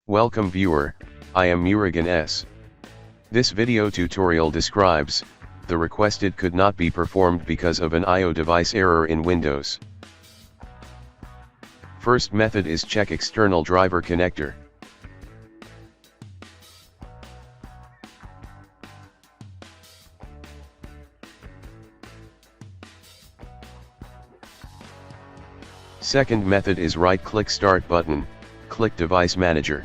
Welcome viewer, I am Murugan S. This video tutorial describes, the requested could not be performed because of an I/O device error in Windows. First method is check external driver connector. Second method is right-click Start button, click Device Manager.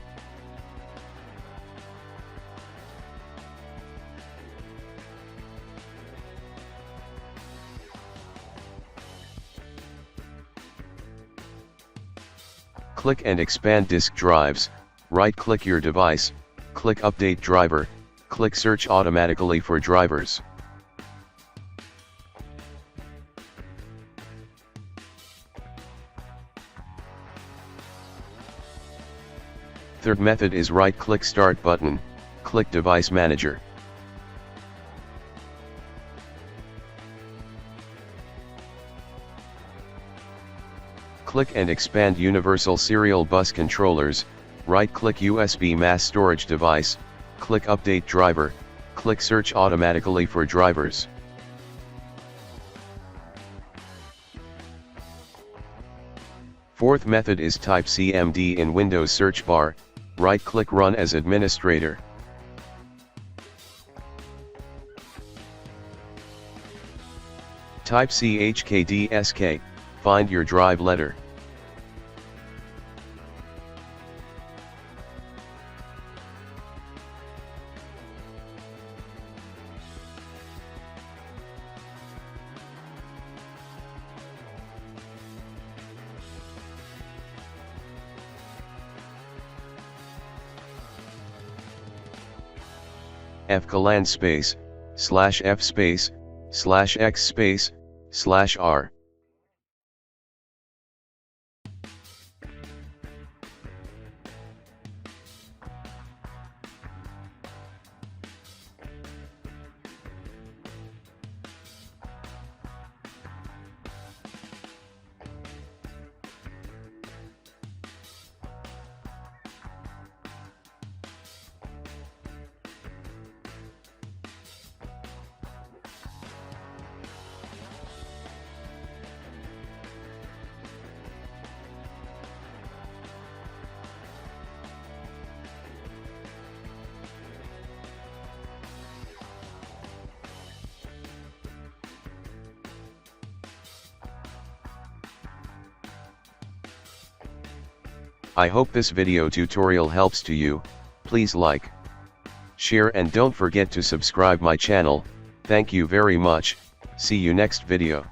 Click and expand disk drives, right-click your device, click Update Driver, click Search automatically for drivers. Third method is right-click Start button, click Device Manager. Click and expand Universal Serial Bus Controllers, right-click USB Mass Storage Device, click Update Driver, click Search automatically for drivers. Fourth method is type CMD in Windows search bar, right-click Run as administrator. Type CHKDSK, find your drive letter. Fcolan space, /F space, /X space, /R. I hope this video tutorial helps to you. Please like, share and don't forget to subscribe my channel. Thank you very much. See you next video.